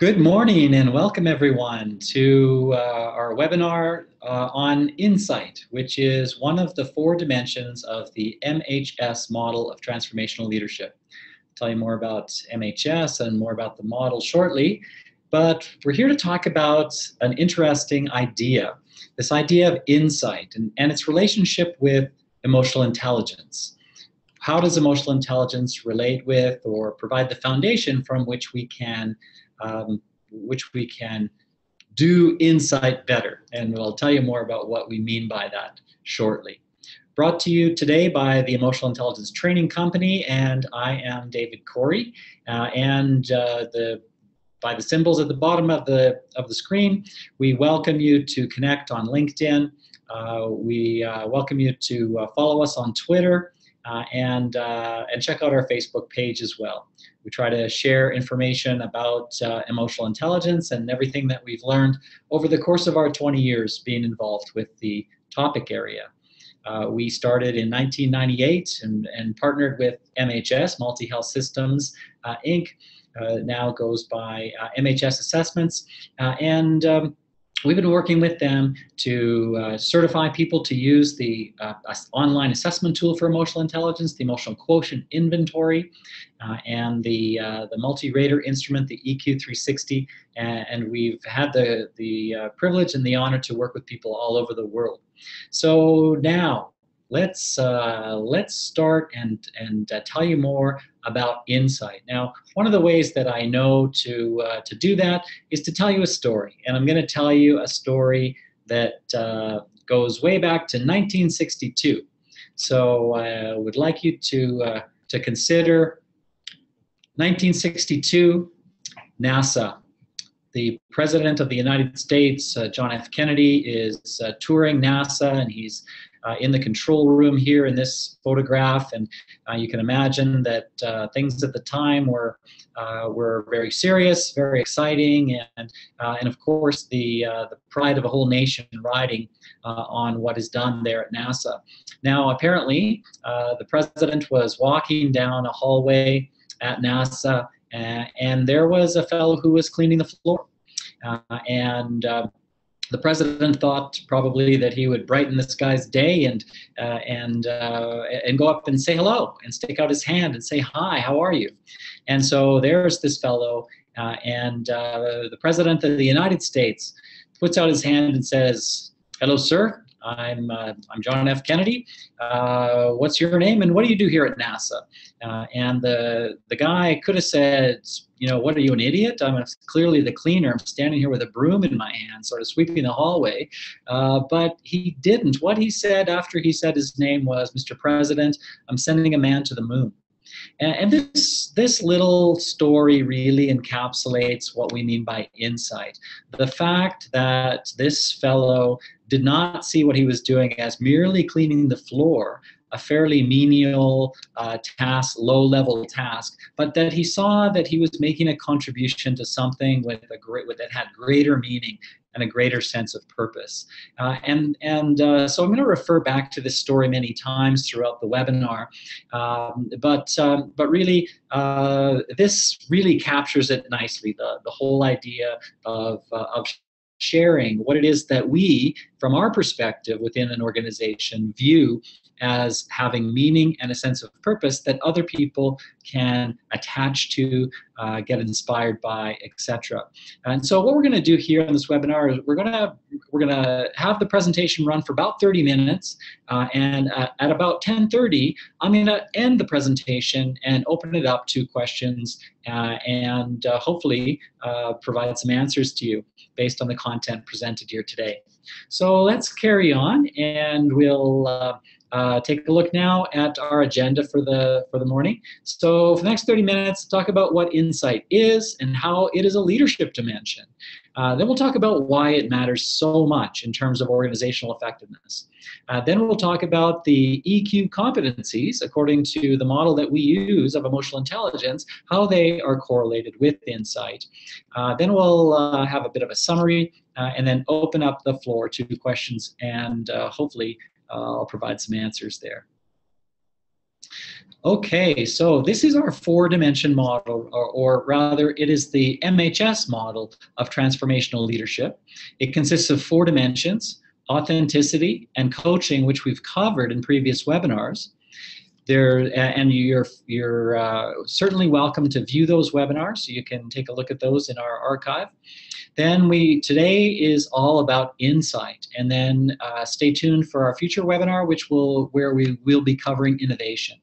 Good morning and welcome everyone to our webinar on insight, which is one of the four dimensions of the MHS model of transformational leadership. I'll tell you more about MHS and more about the model shortly, but we're here to talk about an interesting idea, this idea of insight and its relationship with emotional intelligence. How does emotional intelligence relate with or provide the foundation from which we can do insight better? And I'll tell you more about what we mean by that shortly. Brought to you today by the Emotional Intelligence Training Company, and I am David Corey. By the symbols at the bottom of the screen, we welcome you to connect on LinkedIn. We welcome you to follow us on Twitter. And check out our Facebook page as well. We try to share information about emotional intelligence and everything that we've learned over the course of our 20 years being involved with the topic area. We started in 1998 and partnered with MHS, Multi-Health Systems, Inc. Now goes by MHS Assessments. We've been working with them to certify people to use the online assessment tool for emotional intelligence, the Emotional Quotient Inventory, and the multi-rater instrument, the EQ360. And we've had the privilege and the honor to work with people all over the world. So now, let's start and tell you more about insight. Now, one of the ways that I know to do that is to tell you a story, and I'm going to tell you a story that goes way back to 1962. So I would like you to consider 1962, NASA. The President of the United States, John F. Kennedy, is touring NASA, and he's in the control room here in this photograph, and you can imagine that things at the time were very serious, very exciting, and of course the pride of a whole nation riding on what is done there at NASA. Now, apparently, the president was walking down a hallway at NASA, and there was a fellow who was cleaning the floor, the president thought probably that he would brighten this guy's day and go up and say hello and stick out his hand and say, "Hi, how are you?" And so there's this fellow, the president of the United States puts out his hand and says, "Hello, sir. I'm John F. Kennedy. What's your name and what do you do here at NASA?" And the guy could have said, "What are you, an idiot? I'm clearly the cleaner. I'm standing here with a broom in my hand, sort of sweeping the hallway." But he didn't. What he said after he said his name was, "Mr. President, I'm sending a man to the moon." And this little story really encapsulates what we mean by insight. The fact that this fellow did not see what he was doing as merely cleaning the floor, a fairly menial task, low-level task, but that he saw that he was making a contribution to something that had greater meaning and a greater sense of purpose. So I'm going to refer back to this story many times throughout the webinar, but really this really captures it nicely, the whole idea of sharing what it is that we, from our perspective within an organization, view as having meaning and a sense of purpose that other people can attach to, get inspired by, etc. And so what we're going to do here in this webinar is we're going to have the presentation run for about 30 minutes, and at about 10:30, I'm going to end the presentation and open it up to questions and hopefully provide some answers to you based on the content presented here today. So let's carry on, and we'll take a look now at our agenda for the morning. So for the next 30 minutes, talk about what insight is and how it is a leadership dimension. Then we'll talk about why it matters so much in terms of organizational effectiveness. Then we'll talk about the EQ competencies according to the model that we use of emotional intelligence, how they are correlated with insight. Then we'll have a bit of a summary and then open up the floor to questions, and hopefully I'll provide some answers there. Okay, so this is our four-dimension model, or rather, it is the MHS model of transformational leadership. It consists of four dimensions: authenticity and coaching, which we've covered in previous webinars. And you're certainly welcome to view those webinars. You can take a look at those in our archive. Then today is all about insight, and then stay tuned for our future webinar, where we will be covering innovation.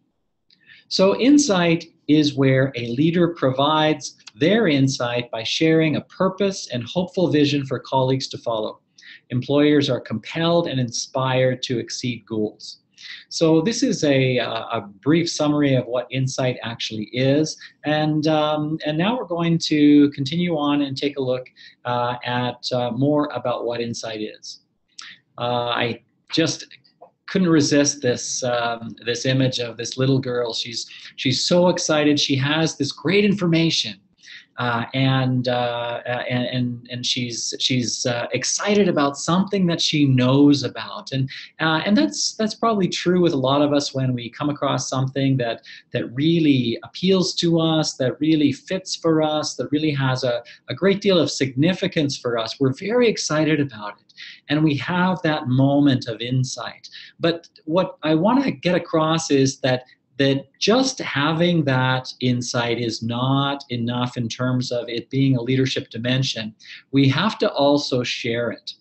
So insight is where a leader provides their insight by sharing a purpose and hopeful vision for colleagues to follow. Employers are compelled and inspired to exceed goals. So this is a brief summary of what insight actually is, and now we're going to continue on and take a look at more about what insight is. I just couldn't resist this this image of this little girl. She's so excited. She has this great information, and she's excited about something that she knows about, and that's probably true with a lot of us when we come across something that really appeals to us, that really fits for us, that really has a great deal of significance for us. We're very excited about it, and we have that moment of insight. But what I want to get across is that just having that insight is not enough in terms of it being a leadership dimension. We have to also share it.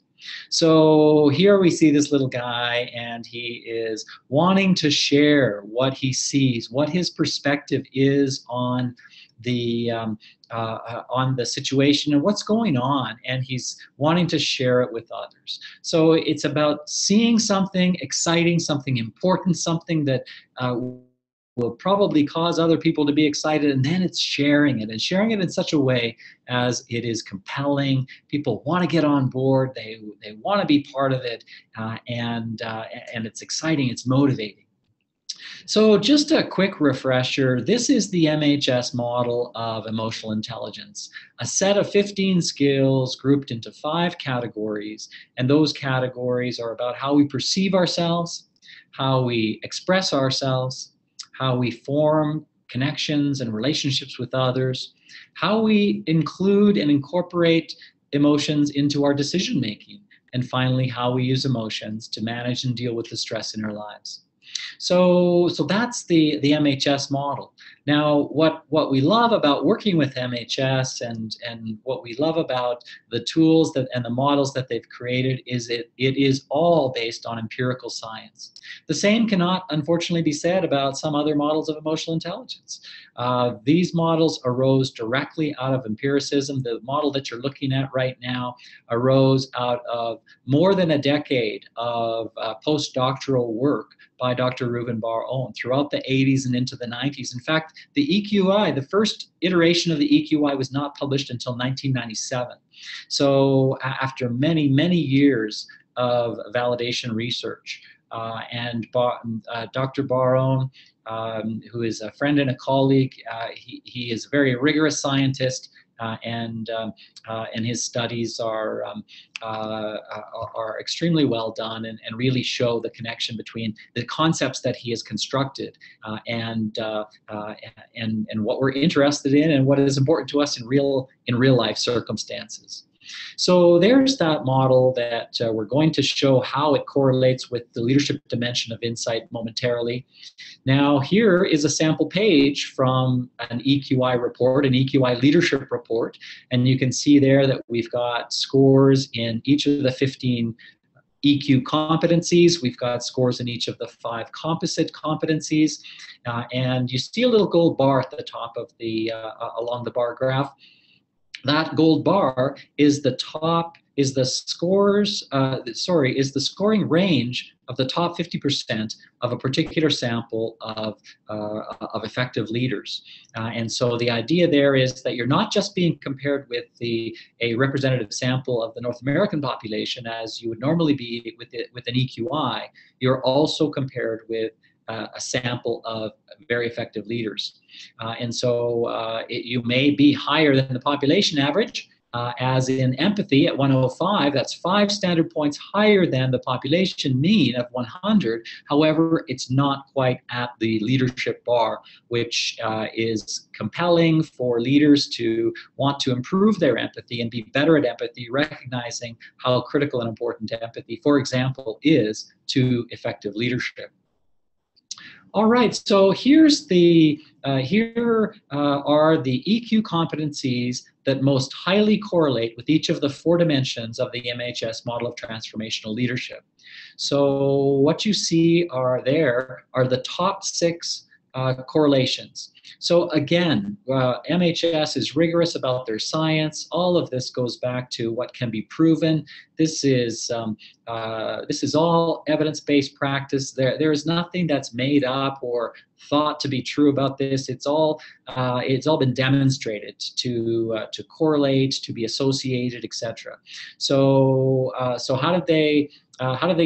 So here we see this little guy, and he is wanting to share what he sees, what his perspective is on the situation and what's going on, and he's wanting to share it with others. So it's about seeing something exciting, something important, something that will probably cause other people to be excited, and then it's sharing it, and sharing it in such a way as it is compelling. People want to get on board, they want to be part of it, and it's exciting, it's motivating. So just a quick refresher, this is the MHS model of emotional intelligence, a set of 15 skills grouped into 5 categories, and those categories are about how we perceive ourselves, how we express ourselves, how we form connections and relationships with others, how we include and incorporate emotions into our decision making, and finally, how we use emotions to manage and deal with the stress in our lives. So that's the MHS model. Now, what we love about working with MHS and what we love about the tools and the models that they've created is it is all based on empirical science. The same cannot, unfortunately, be said about some other models of emotional intelligence. These models arose directly out of empiricism. The model that you're looking at right now arose out of more than a decade of postdoctoral work by Dr. Reuben Bar-On throughout the 80s and into the 90s. In fact, the EQI, the first iteration of the EQI, was not published until 1997. So after many, many years of validation research, Dr. Bar-On, who is a friend and a colleague, he is a very rigorous scientist, and his studies are extremely well done and really show the connection between the concepts that he has constructed and what we're interested in and what is important to us in real life circumstances. So there's that model that we're going to show how it correlates with the leadership dimension of insight momentarily. Now, here is a sample page from an EQI report, an EQI leadership report, and you can see there that we've got scores in each of the 15 EQ competencies. We've got scores in each of the 5 composite competencies, and you see a little gold bar at the top of the along the bar graph. That gold bar is the scoring range of the top 50% of a particular sample of effective leaders. And so the idea there is that you're not just being compared with a representative sample of the North American population as you would normally be with an EQI. You're also compared with a sample of very effective leaders. And so you may be higher than the population average, as in empathy at 105, that's 5 standard points higher than the population mean of 100. However, it's not quite at the leadership bar, which is compelling for leaders to want to improve their empathy and be better at empathy, recognizing how critical and important empathy, for example, is to effective leadership. All right, so here are the EQ competencies that most highly correlate with each of the 4 dimensions of the MHS model of transformational leadership. So what you see are the top 6 correlations. So again, MHS is rigorous about their science. All of this goes back to what can be proven. This is all evidence-based practice. There is nothing that's made up or thought to be true about this. It's all been demonstrated to correlate, to be associated, etc. So how did they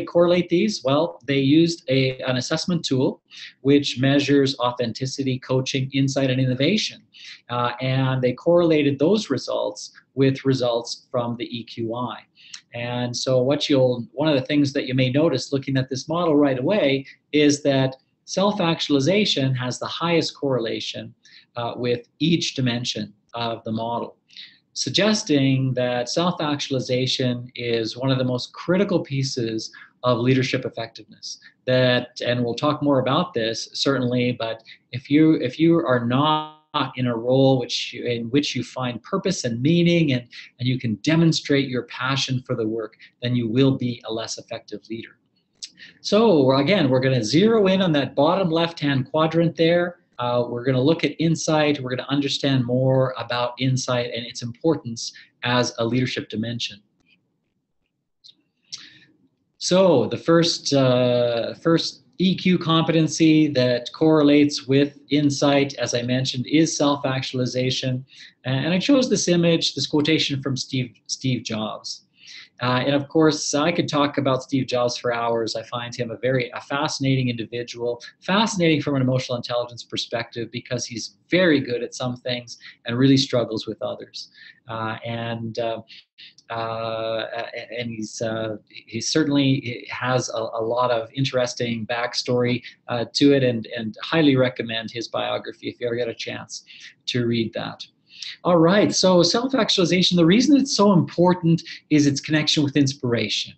correlate these? Well, they used an assessment tool which measures authenticity, coaching, insight, and innovation. And they correlated those results with results from the EQI. And so one of the things that you may notice looking at this model right away is that self-actualization has the highest correlation with each dimension of the model, suggesting that self-actualization is one of the most critical pieces of leadership effectiveness. And we'll talk more about this certainly, but if you are not in a role in which you find purpose and meaning and you can demonstrate your passion for the work, then you will be a less effective leader. So again, we're going to zero in on that bottom left-hand quadrant there. We're going to look at insight. We're going to understand more about insight and its importance as a leadership dimension. So the first EQ competency that correlates with insight, as I mentioned, is self-actualization. And I chose this image, this quotation from Steve Jobs. And of course, I could talk about Steve Jobs for hours. I find him a fascinating individual, fascinating from an emotional intelligence perspective because he's very good at some things and really struggles with others. And he certainly has a lot of interesting backstory to it, and highly recommend his biography if you ever get a chance to read that. All right, so self-actualization, the reason it's so important is its connection with inspiration.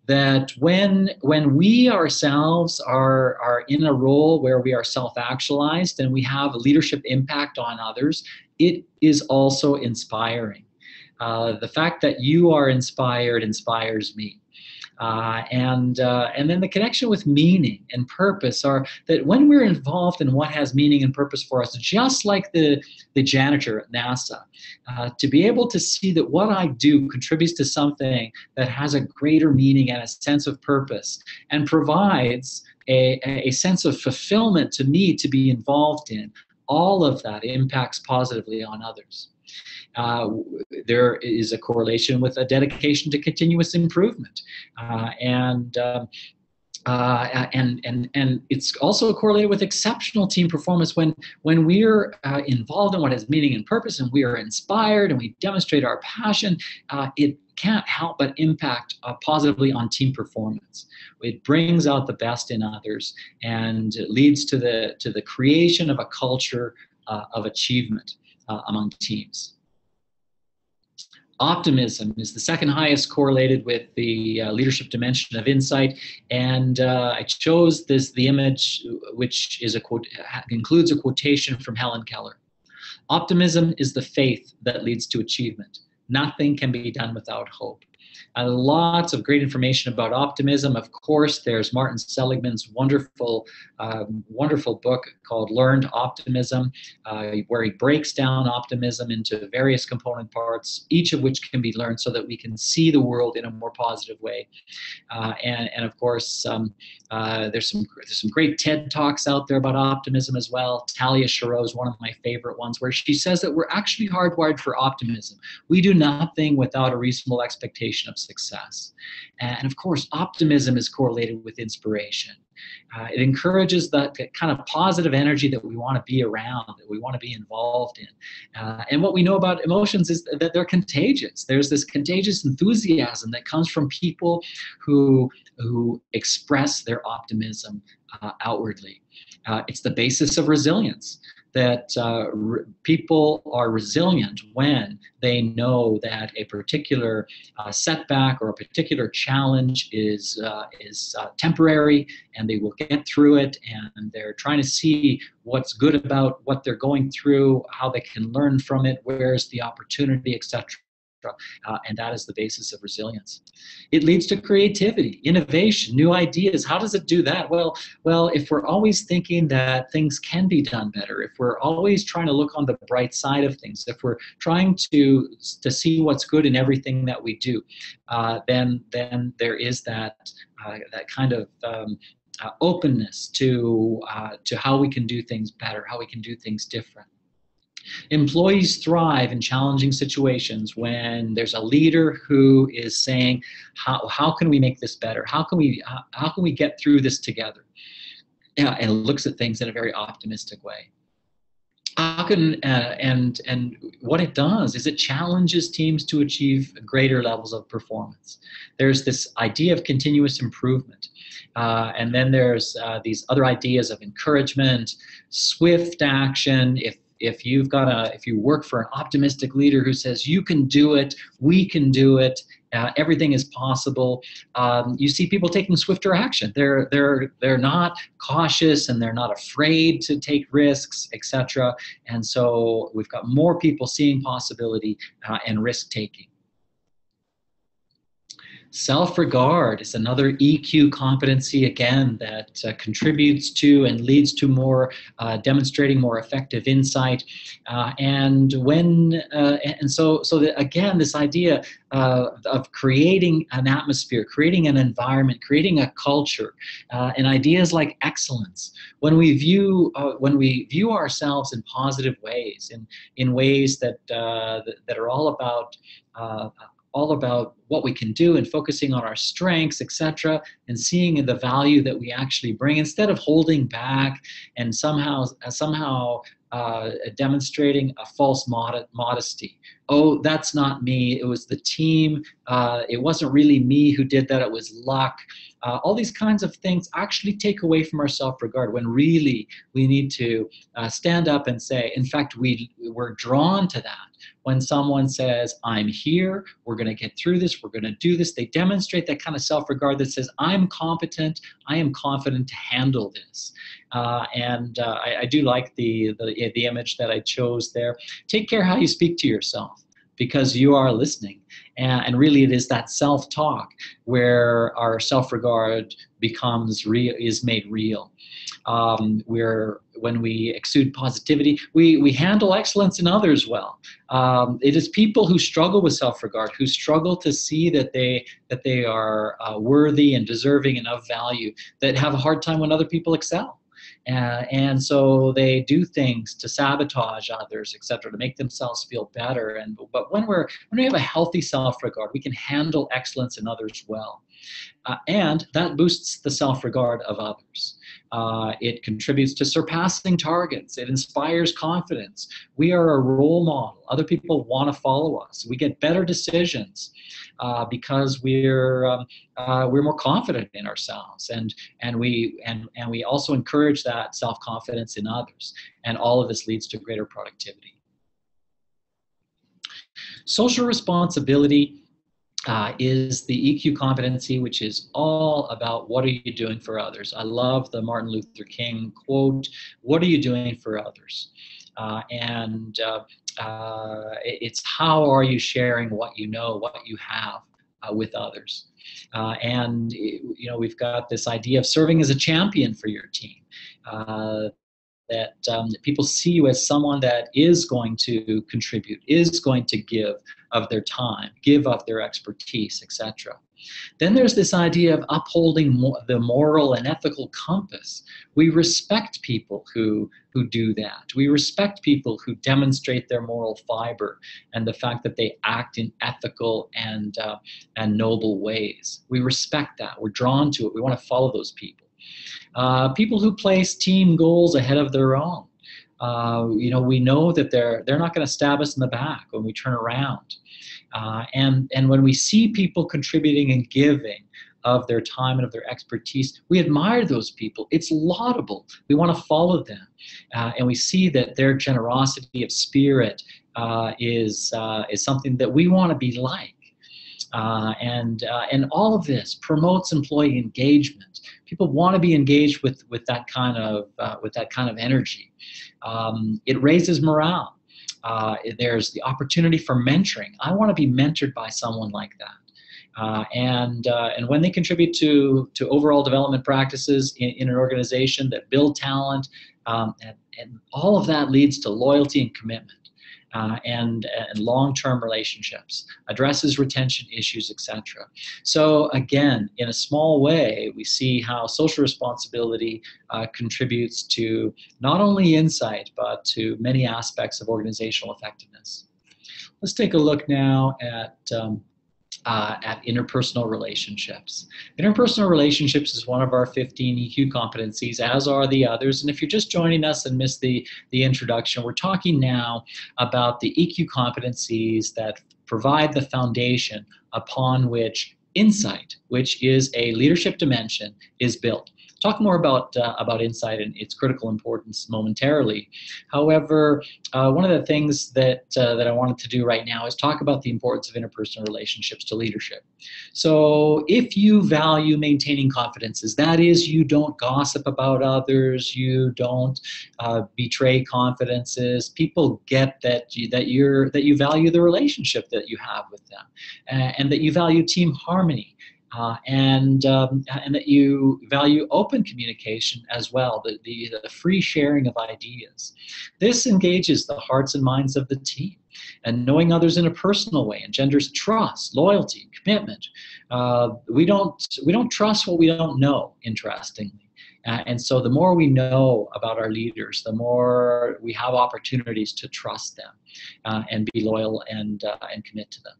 That when we ourselves are in a role where we are self-actualized and we have a leadership impact on others, it is also inspiring. The fact that you are inspired inspires me. And then the connection with meaning and purpose are that when we're involved in what has meaning and purpose for us, just like the janitor at NASA, to be able to see that what I do contributes to something that has a greater meaning and a sense of purpose and provides a sense of fulfillment to me to be involved in, all of that impacts positively on others. There is a correlation with a dedication to continuous improvement, and it's also correlated with exceptional team performance when we're involved in what has meaning and purpose, and we are inspired and we demonstrate our passion. It can't help but impact positively on team performance. It brings out the best in others and leads to the creation of a culture of achievement among teams. Optimism is the second highest correlated with the leadership dimension of insight, and I chose the image, which is includes a quotation from Helen Keller. Optimism is the faith that leads to achievement. Nothing can be done without hope. Lots of great information about optimism. Of course, there's Martin Seligman's wonderful book called Learned Optimism, where he breaks down optimism into various component parts, each of which can be learned so that we can see the world in a more positive way. And of course, there's some great TED Talks out there about optimism as well. Talia Shiro is one of my favorite ones, where she says that we're actually hardwired for optimism. We do nothing without a reasonable expectation of success. And of course, optimism is correlated with inspiration. It encourages the kind of positive energy that we want to be around, that we want to be involved in. And what we know about emotions is that they're contagious. There's this contagious enthusiasm that comes from people who express their optimism outwardly. It's the basis of resilience, that people are resilient when they know that a particular setback or a particular challenge is temporary, and they will get through it, and they're trying to see what's good about what they're going through, how they can learn from it, where's the opportunity, etc. And that is the basis of resilience. It leads to creativity, innovation, new ideas. How does it do that? Well, if we're always thinking that things can be done better, if we're always trying to look on the bright side of things, if we're trying to see what's good in everything that we do, then there is that kind of openness to how we can do things better, how we can do things different. Employees thrive in challenging situations when there's a leader who is saying, how can we make this better? How can we get through this together? And looks at things in a very optimistic way. How can and what it does is it challenges teams to achieve greater levels of performance. There's this idea of continuous improvement. And then there's these other ideas of encouragement, swift action. If you work for an optimistic leader who says you can do it, we can do it, everything is possible, you see people taking swifter action. They're not cautious, and they're not afraid to take risks, etc. And so we've got more people seeing possibility and risk taking. Self-regard is another EQ competency, again, that contributes to and leads to more demonstrating more effective insight. And so that, again, this idea of creating an atmosphere, creating an environment, creating a culture, and ideas like excellence. When we view ourselves in positive ways, in ways that are all about what we can do and focusing on our strengths, etc., and seeing the value that we actually bring instead of holding back and somehow demonstrating a false modesty. Oh, that's not me. It was the team. It wasn't really me who did that. It was luck. All these kinds of things actually take away from our self-regard, when really we need to stand up and say, in fact, we're drawn to that. When someone says, I'm here, we're going to get through this, we're going to do this, they demonstrate that kind of self-regard that says, I'm competent, I am confident to handle this. I do like the image that I chose there. Take care how you speak to yourself, because you are listening. And really it is that self-talk where our self-regard is made real. When we exude positivity, we handle excellence in others well. It is people who struggle with self-regard, who struggle to see that they are worthy and deserving and of value, that have a hard time when other people excel. And so they do things to sabotage others, etc., to make themselves feel better. But when we have a healthy self-regard, we can handle excellence in others well. And that boosts the self-regard of others. It contributes to surpassing targets. It inspires confidence. We are a role model. Other people want to follow us. We get better decisions because we're more confident in ourselves, and we also encourage that self-confidence in others. And all of this leads to greater productivity. Social responsibility is the EQ competency, which is all about what are you doing for others. I love the Martin Luther King quote, what are you doing for others? It's how are you sharing what you know, what you have with others. We've got this idea of serving as a champion for your team. That people see you as someone that is going to contribute, is going to give of their time, give of their expertise, etc. Then there's this idea of upholding the moral and ethical compass. We respect people who do that. We respect people who demonstrate their moral fiber and the fact that they act in ethical and noble ways. We respect that. We're drawn to it. We want to follow those people. People who place team goals ahead of their own. We know that they're not going to stab us in the back when we turn around. And when we see people contributing and giving of their time and of their expertise, we admire those people. It's laudable. We want to follow them. And we see that their generosity of spirit is something that we want to be like. And all of this promotes employee engagement. People want to be engaged with that kind of energy. It raises morale. There's the opportunity for mentoring. I want to be mentored by someone like that. And when they contribute to overall development practices in an organization that build talent, and all of that leads to loyalty and commitment. And long-term relationships, addresses retention issues, etc. So again, in a small way, we see how social responsibility contributes to not only insight, but to many aspects of organizational effectiveness. Let's take a look now at interpersonal relationships. Interpersonal relationships is one of our 15 EQ competencies, as are the others. And if you're just joining us and missed the introduction, we're talking now about the EQ competencies that provide the foundation upon which insight, which is a leadership dimension, is built. Talk more about insight and its critical importance momentarily. However, one of the things that I wanted to do right now is talk about the importance of interpersonal relationships to leadership. So if you value maintaining confidences, that is, you don't gossip about others, you don't betray confidences, people get that you value the relationship that you have with them, and that you value team harmony. And that you value open communication as well, the free sharing of ideas. This engages the hearts and minds of the team, and knowing others in a personal way engenders trust, loyalty, commitment. We don't trust what we don't know, interestingly. And so the more we know about our leaders, the more we have opportunities to trust them and be loyal and commit to them.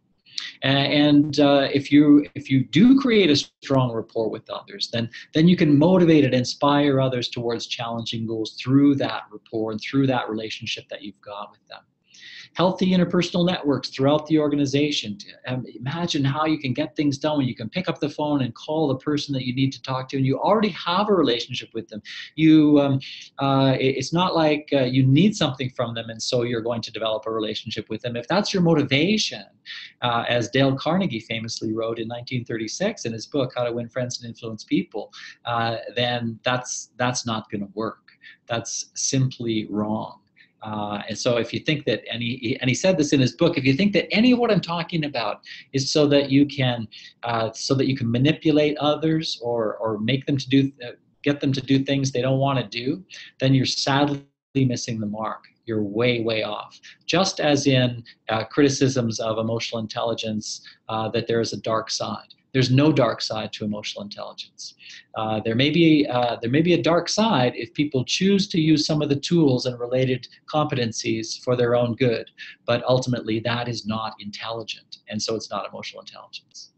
And if you do create a strong rapport with others, then you can motivate and inspire others towards challenging goals through that rapport and through that relationship that you've got with them. Healthy interpersonal networks throughout the organization. Imagine how you can get things done when you can pick up the phone and call the person that you need to talk to, and you already have a relationship with them. It's not like you need something from them, and so you're going to develop a relationship with them. If that's your motivation, as Dale Carnegie famously wrote in 1936 in his book, How to Win Friends and Influence People, then that's not going to work. That's simply wrong. And so if you think that, and he said this in his book, if you think that any of what I'm talking about is so that you can manipulate others or make them to get them to do things they don't want to do, then you're sadly missing the mark. You're way, way off. Just as in criticisms of emotional intelligence, that there is a dark side. There's no dark side to emotional intelligence. There may be a dark side if people choose to use some of the tools and related competencies for their own good, but ultimately that is not intelligent, and so it's not emotional intelligence.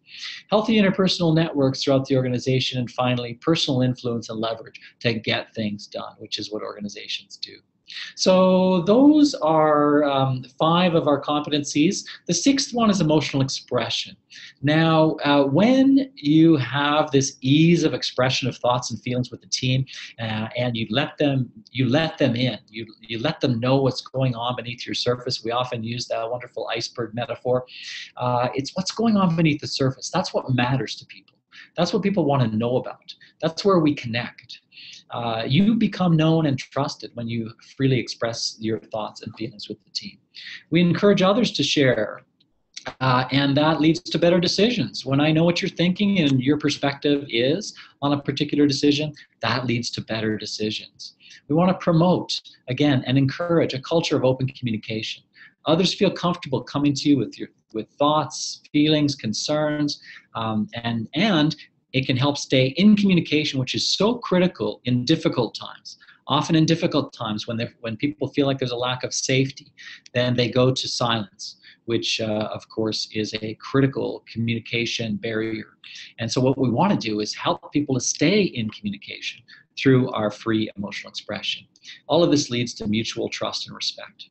Healthy interpersonal networks throughout the organization, and finally, personal influence and leverage to get things done, which is what organizations do. So those are 5 of our competencies. The 6th one is emotional expression. Now, when you have this ease of expression of thoughts and feelings with the team, and you let them in, you let them know what's going on beneath your surface. We often use that wonderful iceberg metaphor. It's what's going on beneath the surface. That's what matters to people. That's what people want to know about. That's where we connect. You become known and trusted when you freely express your thoughts and feelings with the team. We encourage others to share, and that leads to better decisions. When I know what you're thinking and your perspective is on a particular decision, that leads to better decisions. We want to promote, again, and encourage a culture of open communication. Others feel comfortable coming to you with thoughts, feelings, concerns, and it can help stay in communication, which is so critical in difficult times. Often in difficult times, when people feel like there's a lack of safety, then they go to silence. which of course is a critical communication barrier. And so what we want to do is help people to stay in communication through our free emotional expression. All of this leads to mutual trust and respect.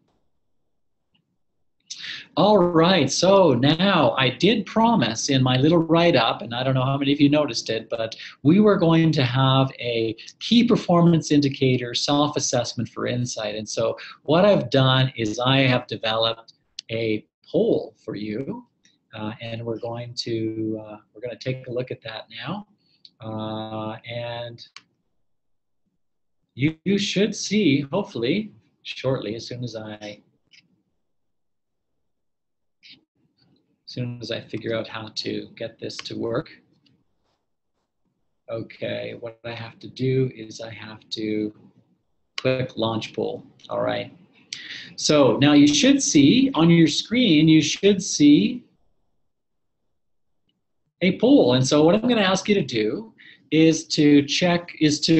All right, so now I did promise in my little write-up, and I don't know how many of you noticed it, but we were going to have a key performance indicator self-assessment for insight. And so what I've done is I have developed a poll for you, and we're going to take a look at that now. And you should see, hopefully, shortly, as soon as I figure out how to get this to work. Okay, what I have to do is I have to click launch poll. All right. So now you should see on your screen, you should see a poll. And so what I'm going to ask you to do is to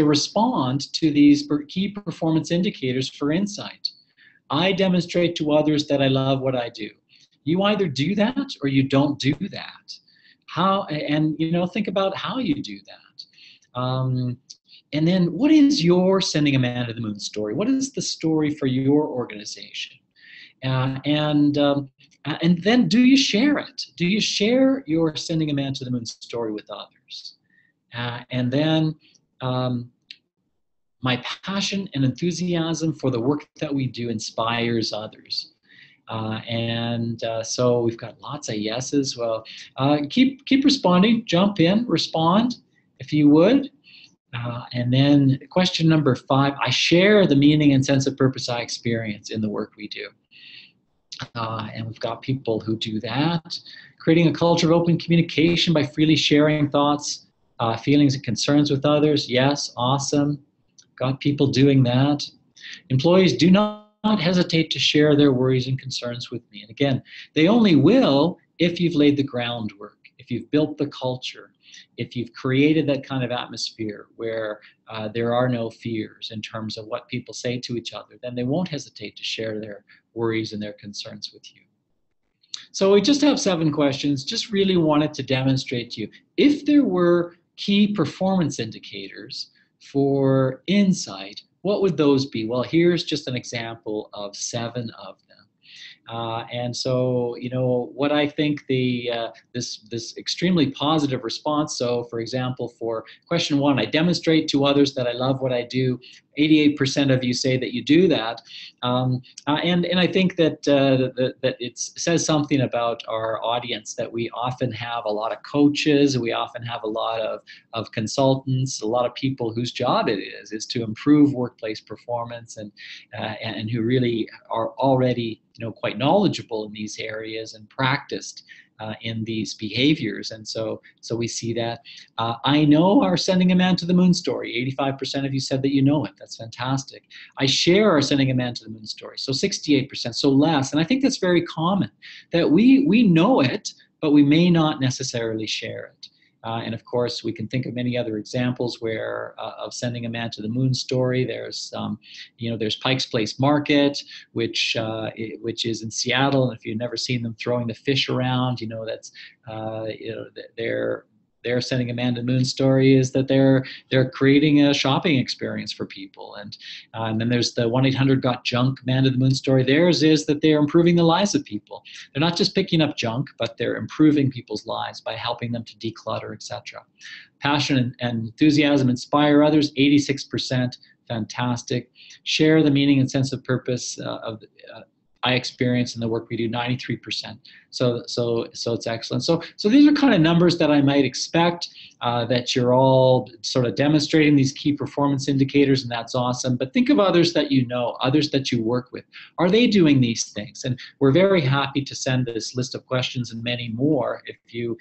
respond to these key performance indicators for insight. I demonstrate to others that I love what I do. You either do that or you don't do that. And think about how you do that. And then what is your sending a man to the moon story? What is the story for your organization? And then do you share it? Do you share your sending a man to the moon story with others? And then my passion and enthusiasm for the work that we do inspires others. So we've got lots of yeses. Well, keep responding, jump in, respond if you would. And then question number 5, I share the meaning and sense of purpose I experience in the work we do. And we've got people who do that. Creating a culture of open communication by freely sharing thoughts, feelings and concerns with others. Yes, awesome. Got people doing that. Employees do not hesitate to share their worries and concerns with me. And again, they only will if you've laid the groundwork, if you've built the culture, if you've created that kind of atmosphere where there are no fears in terms of what people say to each other, then they won't hesitate to share their worries and their concerns with you. So we just have 7 questions, just really wanted to demonstrate to you, if there were key performance indicators for insight, what would those be? Well, here's just an example of 7 of them. And so, what I think this extremely positive response. So, for example, for question 1, I demonstrate to others that I love what I do. 88% of you say that you do that, and I think that that it says something about our audience, that we often have a lot of coaches, we often have a lot of consultants, a lot of people whose job it is to improve workplace performance, and who really are already quite knowledgeable in these areas and practiced in these behaviors. And so we see that. I know our sending a man to the moon story. 85% of you said that you know it. That's fantastic. I share our sending a man to the moon story. So 68%, so less. And I think that's very common, that we know it, but we may not necessarily share it. And of course, we can think of many other examples where of sending a man to the moon story. There's, there's Pike's Place Market, which is in Seattle. And if you've never seen them throwing the fish around, that's their sending a man to the moon story is that they're creating a shopping experience for people. And then there's the 1-800-GOT-JUNK man to the moon story. Theirs is that they're improving the lives of people. They're not just picking up junk, but they're improving people's lives by helping them to declutter, etc. Passion and enthusiasm inspire others, 86%, fantastic. Share the meaning and sense of purpose I experience in the work we do, 93%. So it's excellent. So these are kind of numbers that I might expect, that you're all sort of demonstrating these key performance indicators, and that's awesome. But think of others that you know, others that you work with. Are they doing these things? And we're very happy to send this list of questions and many more. If you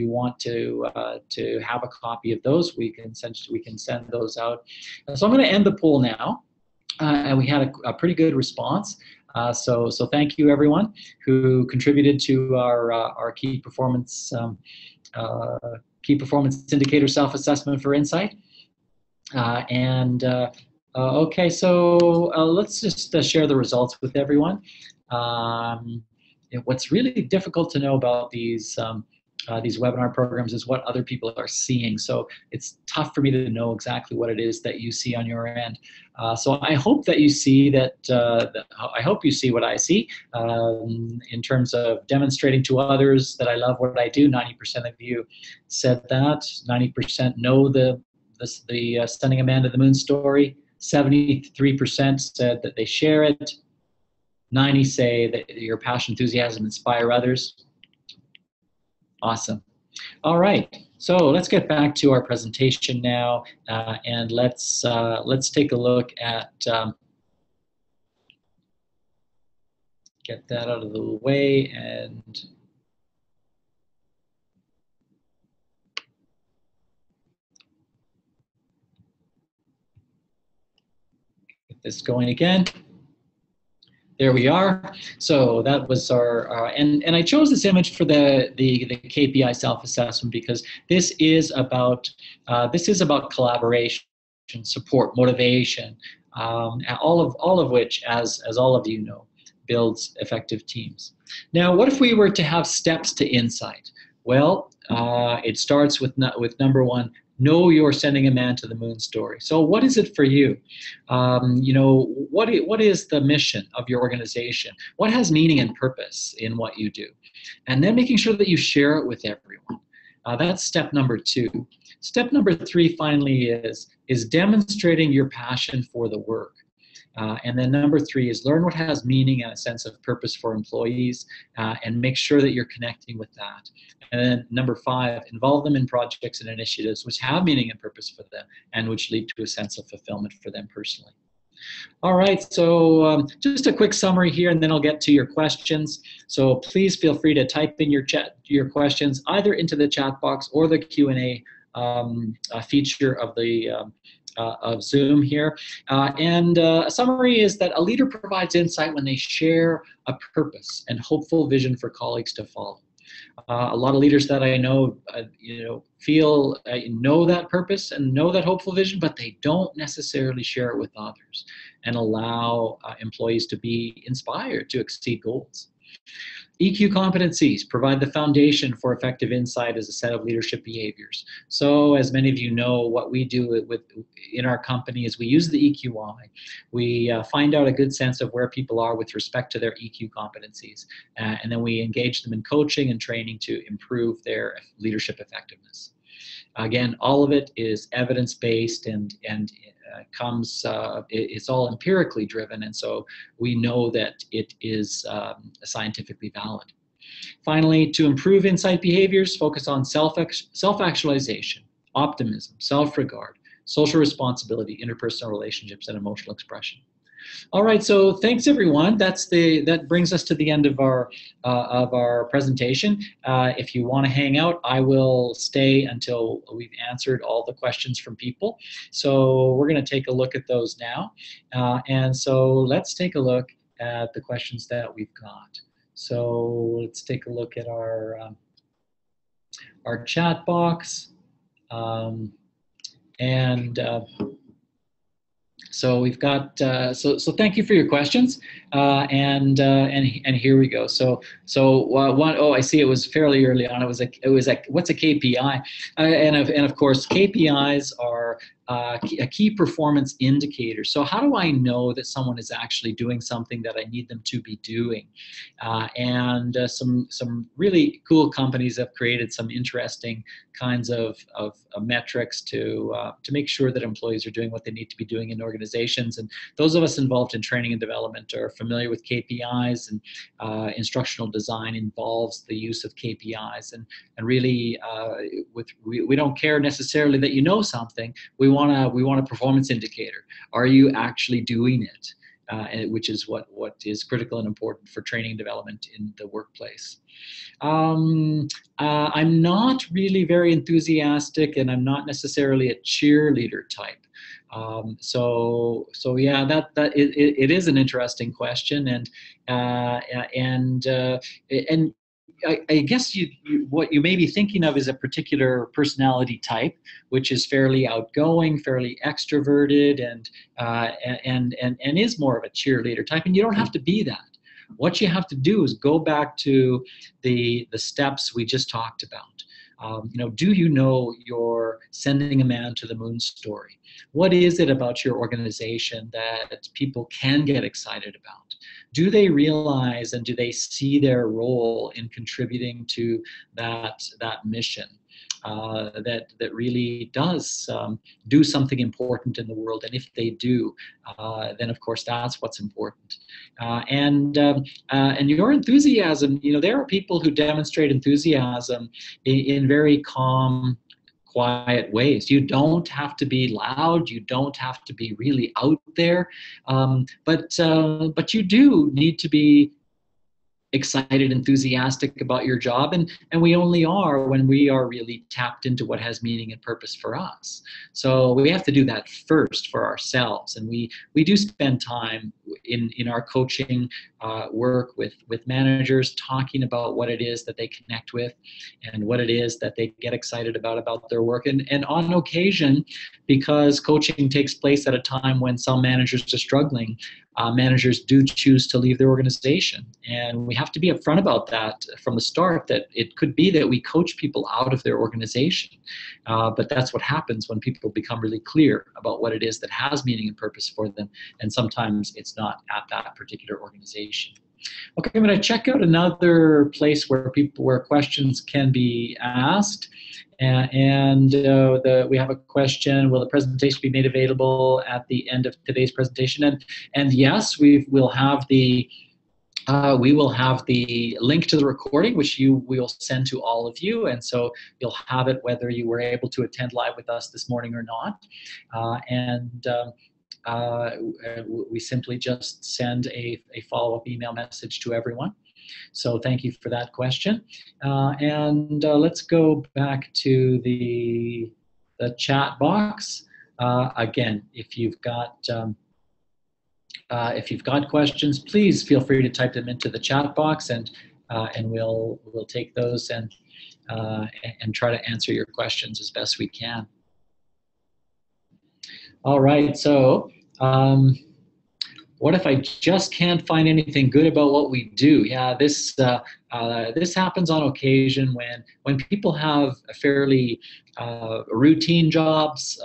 want to have a copy of those, we can send those out. So I'm going to end the poll now. And we had a pretty good response. So thank you everyone who contributed to our key performance indicator self-assessment for insight. Okay, so let's just share the results with everyone. what's really difficult to know about these webinar programs is what other people are seeing. So it's tough for me to know exactly what it is that you see on your end. So I hope that you see that, I hope you see what I see in terms of demonstrating to others that I love what I do. 90% of you said that. 90% know the Sending a Man to the Moon story. 73% said that they share it. 90 say that your passion, enthusiasm inspire others. Awesome. All right. So let's get back to our presentation now, and let's take a look at get that out of the way and get this going again. There we are. So that was our, and I chose this image for the KPI Self-Assessment because this is about collaboration, support, motivation, all of which, as all of you know, builds effective teams. Now, what if we were to have steps to insight? Well, it starts with number one. Know your Sending a Man to the Moon story. So what is it for you? You know, what is the mission of your organization? What has meaning and purpose in what you do? And then making sure that you share it with everyone. That's step number two. Step number three, finally, is demonstrating your passion for the work. And then number three is learn what has meaning and a sense of purpose for employees, and make sure that you're connecting with that. And then number five, involve them in projects and initiatives which have meaning and purpose for them and which lead to a sense of fulfillment for them personally. All right, so just a quick summary here, and then I'll get to your questions. So please feel free to type in your questions either into the chat box or the Q&A feature of the of Zoom here. A summary is that a leader provides insight when they share a purpose and hopeful vision for colleagues to follow. A lot of leaders that I know, feel know that purpose and know that hopeful vision, but they don't necessarily share it with others and allow employees to be inspired to exceed goals. EQ competencies provide the foundation for effective insight as a set of leadership behaviors. So as many of you know, what we do in our company is we use the EQI. We find out a good sense of where people are with respect to their EQ competencies, and then we engage them in coaching and training to improve their leadership effectiveness. Again, all of it is evidence-based and it's all empirically driven, and so we know that it is scientifically valid. Finally, to improve insight behaviors, focus on self-actualization, optimism, self-regard, social responsibility, interpersonal relationships, and emotional expression. All right, so thanks everyone. That brings us to the end of our presentation. If you want to hang out, I will stay until we've answered all the questions from people. So we're going to take a look at those now. And so let's take a look at the questions that we've got. So let's take a look at our chat box. So we've got so thank you for your questions, and here we go. So one, oh, I see it was fairly early on. It was like what's a KPI, and of course KPIs are a key performance indicator. So how do I know that someone is actually doing something that I need them to be doing? Some really cool companies have created some interesting kinds of metrics to make sure that employees are doing what they need to be doing in organizations. And those of us involved in training and development are familiar with KPIs, and instructional design involves the use of KPIs. And really, we don't care necessarily that you know something. We want a performance indicator. Are you actually doing it? Which is what is critical and important for training and development in the workplace. I'm not really very enthusiastic, and I'm not necessarily a cheerleader type. So yeah, it is an interesting question, and I guess what you may be thinking of is a particular personality type, which is fairly outgoing, fairly extroverted, and is more of a cheerleader type. And you don't have to be that. What you have to do is go back to the steps we just talked about. Do you know your sending a man to the moon story? What is it about your organization that people can get excited about? Do they realize and do they see their role in contributing to that mission? That really does do something important in the world, and if they do, then of course that's what's important. And your enthusiasm, there are people who demonstrate enthusiasm in very calm, quiet ways. You don't have to be loud. You don't have to be really out there, but you do need to be excited, enthusiastic about your job, and we only are when we are really tapped into what has meaning and purpose for us. So we have to do that first for ourselves, and we do spend time in our coaching work with managers talking about what it is that they connect with and what it is that they get excited about their work, and on occasion, because coaching takes place at a time when some managers are struggling, managers do choose to leave their organization. And we have to be upfront about that from the start, that it could be that we coach people out of their organization. But that's what happens when people become really clear about what it is that has meaning and purpose for them. And sometimes it's not at that particular organization. Okay, I'm going to check out another place where questions can be asked. We have a question: will the presentation be made available at the end of today's presentation? And yes, we will have the link to the recording, which we will send to all of you, and so you'll have it whether you were able to attend live with us this morning or not. We simply just send a follow-up email message to everyone. So thank you for that question. Let's go back to the chat box. Again, if you've got questions, please feel free to type them into the chat box, and we'll take those and try to answer your questions as best we can. All right, so what if I just can't find anything good about what we do? Yeah, this happens on occasion when people have a fairly routine jobs,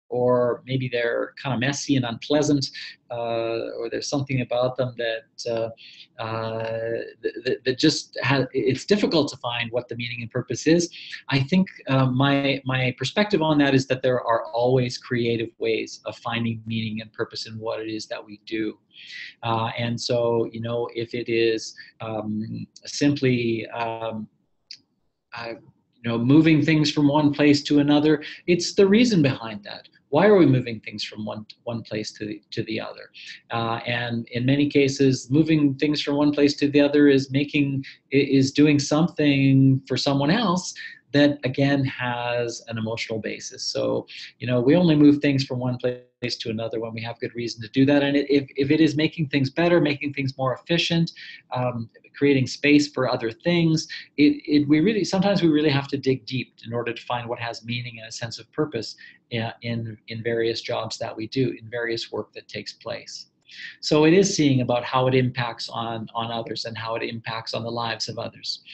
or maybe they're kind of messy and unpleasant, or there's something about them that just it's difficult to find what the meaning and purpose is. I think my perspective on that is that there are always creative ways of finding meaning and purpose in what it is that we do. And so, if it is simply moving things from one place to another, it's the reason behind that. Why are we moving things from one place to the other? And in many cases, moving things from one place to the other is doing something for someone else that, again, has an emotional basis. So, we only move things from one place to another when we have good reason to do that. And if it is making things better, making things more efficient, creating space for other things, sometimes we really have to dig deep in order to find what has meaning and a sense of purpose in various jobs that we do, in various work that takes place. So it is seeing about how it impacts on others and how it impacts on the lives of others.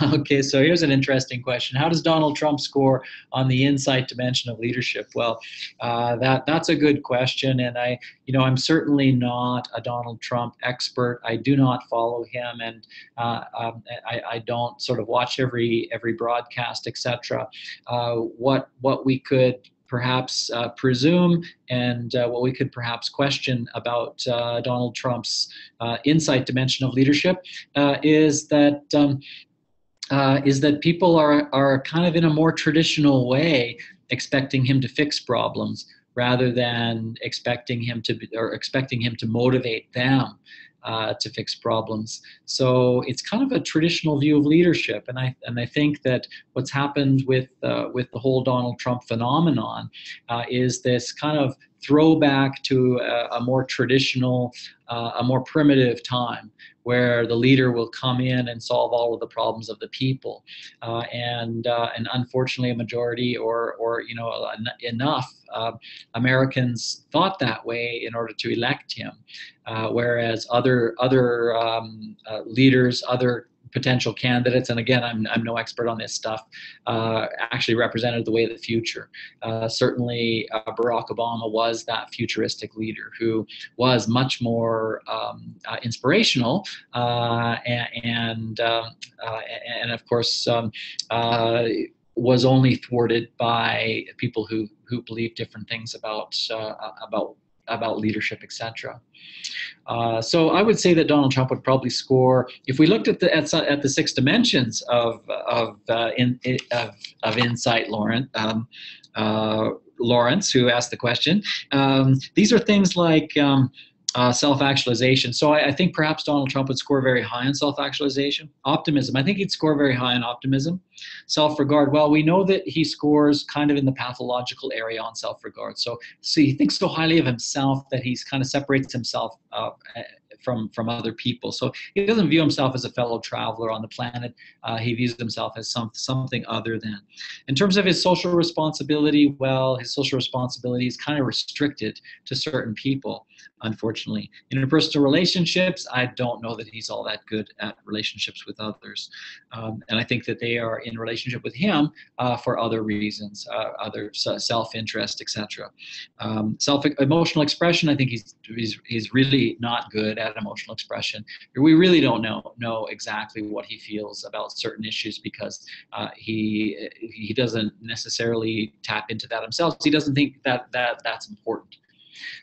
Okay, so here's an interesting question. How does Donald Trump score on the insight dimension of leadership? Well, that's a good question, and I'm certainly not a Donald Trump expert. I do not follow him, and I don't sort of watch every broadcast, etc. What we could perhaps presume, and what we could perhaps question about Donald Trump's insight dimension of leadership is that people are kind of in a more traditional way expecting him to fix problems rather than expecting him to motivate them to fix problems. So it's kind of a traditional view of leadership, and I think that what's happened with the whole Donald Trump phenomenon is this kind of throwback to a more traditional, a more primitive time, where the leader will come in and solve all of the problems of the people, and unfortunately, a majority or enough Americans thought that way in order to elect him, whereas other leaders, other potential candidates, and again, I'm no expert on this stuff, actually represented the way of the future. Certainly, Barack Obama was that futuristic leader who was much more inspirational, and of course, was only thwarted by people who believe different things about leadership, etc. So I would say that Donald Trump would probably score, if we looked at the 6 dimensions of insight, Lawrence, who asked the question. These are things like self-actualization. So I think perhaps Donald Trump would score very high on self-actualization. Optimism, I think he'd score very high on optimism. Self-regard, well, we know that he scores kind of in the pathological area on self-regard. So he thinks so highly of himself that he's kind of separates himself from other people. So he doesn't view himself as a fellow traveler on the planet. He views himself as something other than. In terms of his social responsibility, well, his social responsibility is kind of restricted to certain people, unfortunately. Interpersonal relationships, I don't know that he's all that good at relationships with others. And I think that they are in relationship with him for other reasons, other self-interest, etc. Emotional expression, I think he's really not good at emotional expression. We really don't know exactly what he feels about certain issues, because he doesn't necessarily tap into that himself. He doesn't think that's important.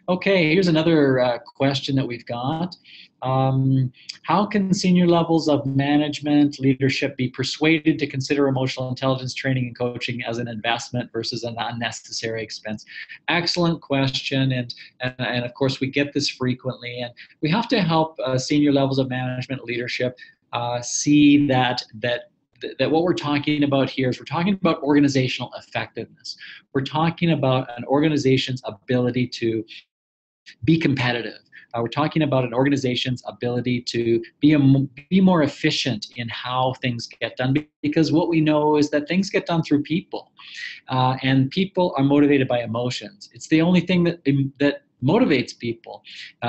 Okay, here's another question that we've got. How can senior levels of management leadership be persuaded to consider emotional intelligence training and coaching as an investment versus an unnecessary expense? Excellent question, and of course we get this frequently, and we have to help senior levels of management leadership see that what we're talking about here is we're talking about organizational effectiveness. We're talking about an organization's ability to be competitive. We're talking about an organization's ability to be more efficient in how things get done, because what we know is that things get done through people, and people are motivated by emotions. It's the only thing that motivates people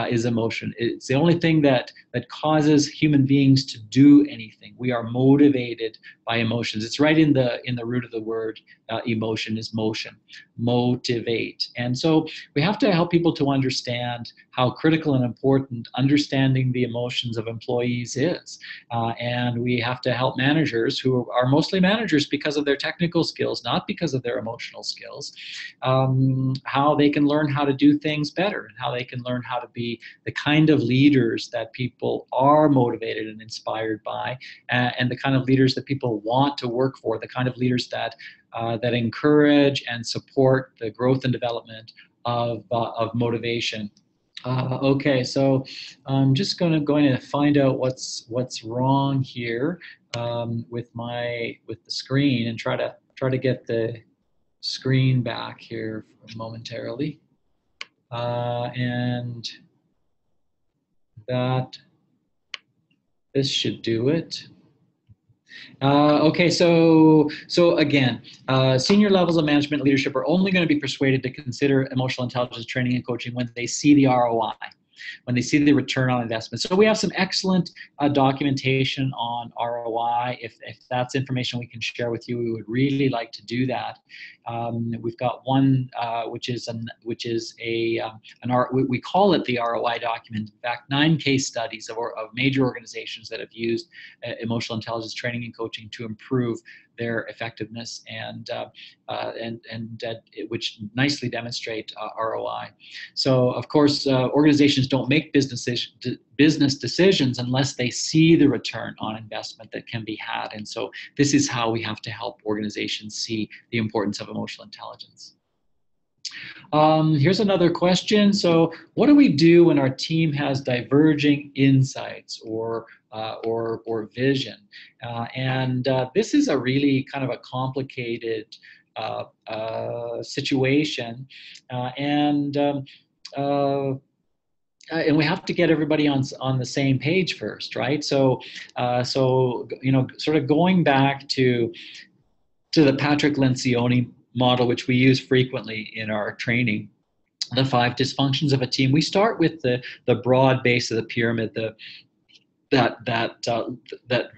is emotion. It's the only thing that causes human beings to do anything. We are motivated by emotions. It's right in the root of the word emotion is motion, motivate. And so we have to help people to understand how critical and important understanding the emotions of employees is. And we have to help managers, who are mostly managers because of their technical skills, not because of their emotional skills, how they can learn how to do things better, and how they can learn how to be the kind of leaders that people are motivated and inspired by, and the kind of leaders that people want to work for, the kind of leaders that encourage and support the growth and development of motivation. Okay, so I'm just going to find out what's wrong here with the screen, and try to get the screen back here momentarily, and this should do it. Okay, so again, senior levels of management leadership are only going to be persuaded to consider emotional intelligence training and coaching when they see the ROI, when they see the return on investment. So we have some excellent documentation on ROI. If that's information we can share with you, we would really like to do that. We've got one which is we call it the ROI document. In fact, 9 case studies of major organizations that have used emotional intelligence training and coaching to improve their effectiveness, and which nicely demonstrate ROI. So of course, organizations don't make business decisions unless they see the return on investment that can be had. And so this is how we have to help organizations see the importance of emotional intelligence. Here's another question. So what do we do when our team has diverging insights or vision? This is a really kind of a complicated situation, and and we have to get everybody on the same page first, right? So sort of going back to the Patrick Lencioni model, which we use frequently in our training, the 5 dysfunctions of a team. We start with the broad base of the pyramid, that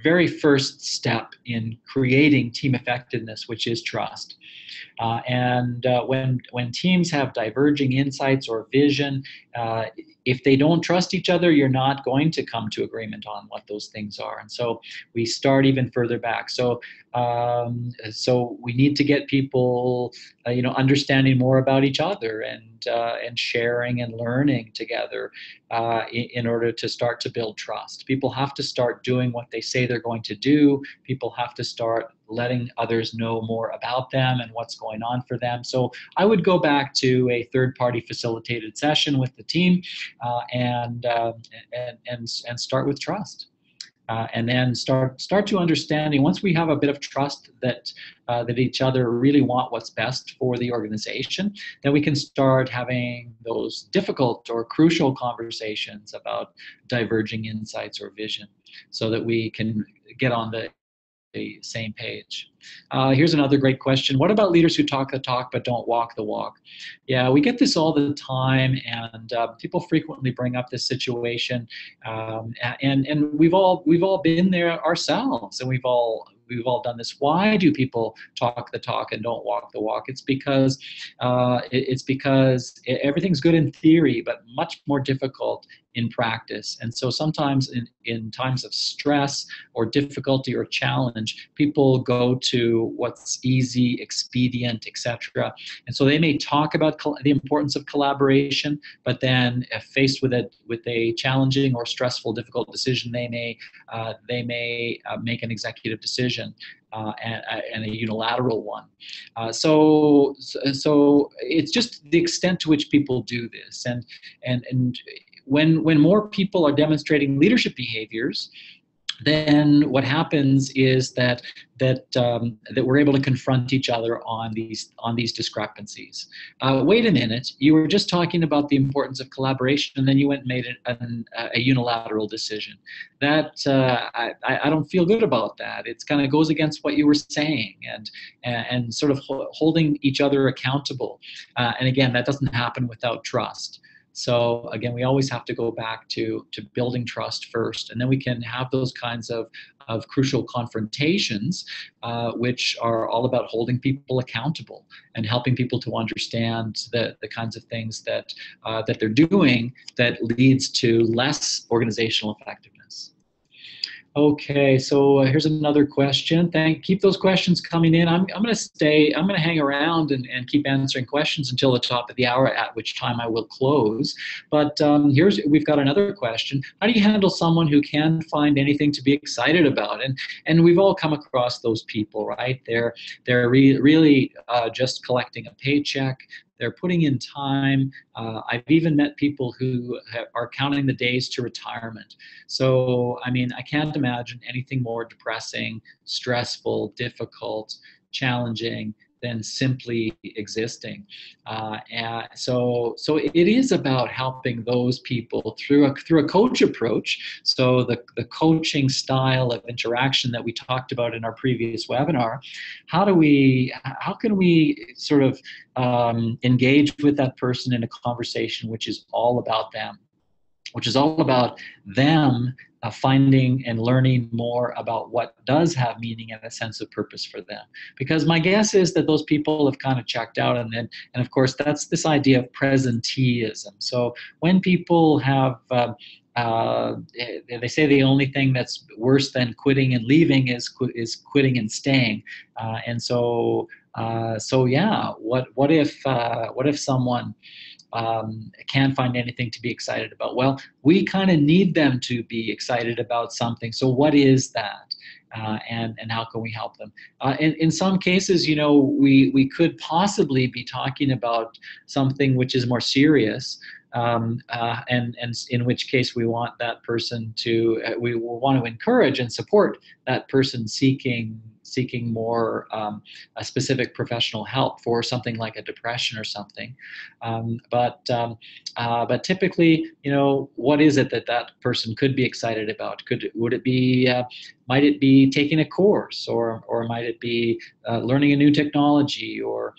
very first step in creating team effectiveness, which is trust. When teams have diverging insights or vision, if they don't trust each other, you're not going to come to agreement on what those things are. And so we start even further back. So we need to get people, understanding more about each other and sharing and learning together in order to start to build trust. People have to start doing what they say they're going to do. People have to start letting others know more about them and what's going on for them. So I would go back to a third-party facilitated session with the team and start with trust. And then start to understanding, once we have a bit of trust that each other really want what's best for the organization, then we can start having those difficult or crucial conversations about diverging insights or vision, so that we can get on the same page. Here's another great question. What about leaders who talk the talk but don't walk the walk? Yeah, we get this all the time, and people frequently bring up this situation, and we've all been there ourselves, and we've all done this. Why do people talk the talk and don't walk the walk? It's because everything's good in theory, but much more difficult in practice. And so sometimes in times of stress or difficulty or challenge, people go to what's easy, expedient, etc. And so they may talk about the importance of collaboration, but then faced with a challenging or stressful, difficult decision, they may make an executive decision. And a unilateral one. So it's just the extent to which people do this, and when more people are demonstrating leadership behaviors, then what happens is that we're able to confront each other on these discrepancies. Wait a minute, you were just talking about the importance of collaboration, and then you went and made a unilateral decision. That I don't feel good about that. It kind of goes against what you were saying, and sort of holding each other accountable. And again, that doesn't happen without trust. So again, we always have to go back to building trust first, and then we can have those kinds of crucial confrontations, which are all about holding people accountable and helping people to understand the kinds of things that they're doing that leads to less organizational effectiveness. Okay, so here's another question. Keep those questions coming in. I'm going to hang around and keep answering questions until the top of the hour, at which time I will close. But we've got another question. How do you handle someone who can't find anything to be excited about? And we've all come across those people, right? They're really just collecting a paycheck. They're putting in time. I've even met people who are counting the days to retirement. So, I mean, I can't imagine anything more depressing, stressful, difficult, challenging than simply existing. So it is about helping those people through a coach approach. So the coaching style of interaction that we talked about in our previous webinar, how can we sort of engage with that person in a conversation which is all about them, which is all about them finding and learning more about what does have meaning and a sense of purpose for them. Because my guess is that those people have kind of checked out, and of course that's this idea of presenteeism. So when people have they say the only thing that's worse than quitting and leaving is quitting and staying, and so yeah, what if someone can't find anything to be excited about? Well, we kind of need them to be excited about something. So what is that? And how can we help them? In some cases, we could possibly be talking about something which is more serious, and in which case we want that person to, we will want to encourage and support that person seeking seeking more a specific professional help for something like a depression or something. But typically, what is it that that person could be excited about? Would it be might it be taking a course, or might it be learning a new technology, or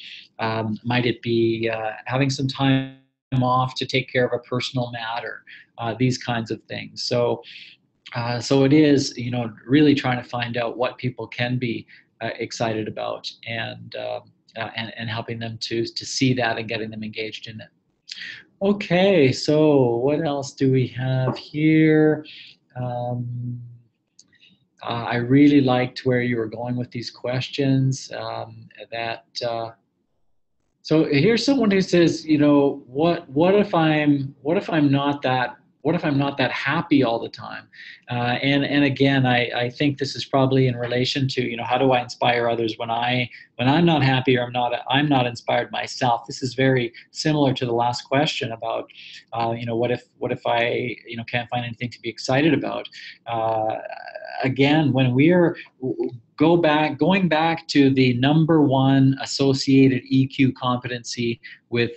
might it be having some time off to take care of a personal matter? These kinds of things. So it is, really trying to find out what people can be excited about, and helping them to see that and getting them engaged in it. Okay, so what else do we have here? I really liked where you were going with these questions. So here's someone who says, what if I'm not that happy all the time? And again, I think this is probably in relation to, how do I inspire others when I'm not happy, or I'm not inspired myself. This is very similar to the last question about, what if I, can't find anything to be excited about? Again, when we're going back to the number one associated EQ competency with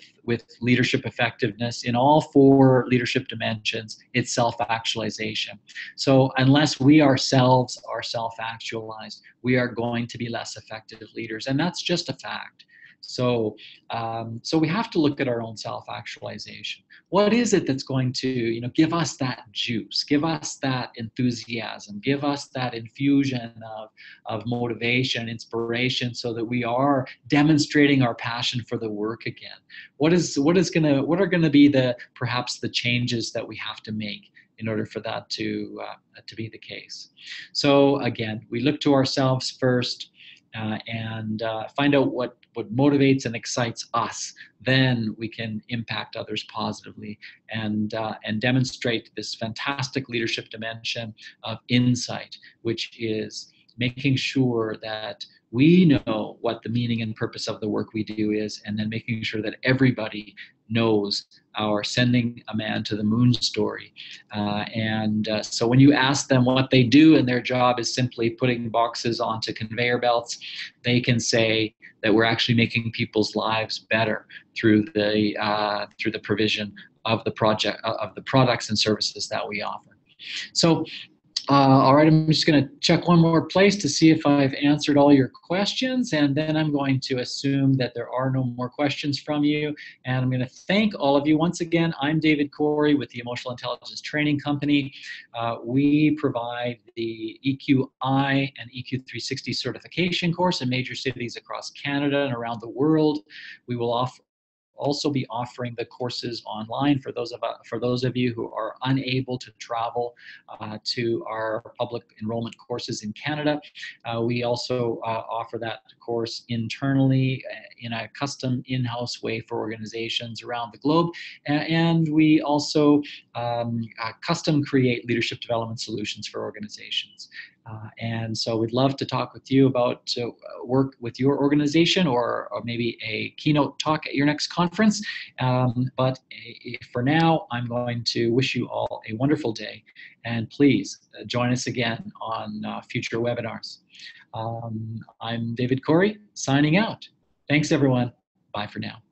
leadership effectiveness in all 4 leadership dimensions, it's self-actualization. So unless we ourselves are self-actualized, we are going to be less effective leaders, and that's just a fact. So we have to look at our own self-actualization. What is it that's going to, give us that juice, give us that enthusiasm, give us that infusion of motivation, inspiration, so that we are demonstrating our passion for the work again? What are going to be perhaps the changes that we have to make in order for that to be the case? So again, we look to ourselves first, and find out what motivates and excites us. Then we can impact others positively, and demonstrate this fantastic leadership dimension of insight, which is making sure that we know what the meaning and purpose of the work we do is, and then making sure that everybody knows our sending a man to the moon story. So when you ask them what they do and their job is simply putting boxes onto conveyor belts, they can say that we're actually making people's lives better through the provision of the products and services that we offer. So all right, I'm just going to check one more place to see if I've answered all your questions, and then I'm going to assume that there are no more questions from you. And I'm going to thank all of you. Once again, I'm David Corey with the Emotional Intelligence Training Company. We provide the EQI and EQ360 certification course in major cities across Canada and around the world. We will also be offering the courses online for those of you who are unable to travel to our public enrollment courses in Canada. We also offer that course internally in a custom in-house way for organizations around the globe, and we also custom create leadership development solutions for organizations. And so we'd love to talk with you about work with your organization, or maybe a keynote talk at your next conference. But for now, I'm going to wish you all a wonderful day. And please join us again on future webinars. I'm David Corey, signing out. Thanks, everyone. Bye for now.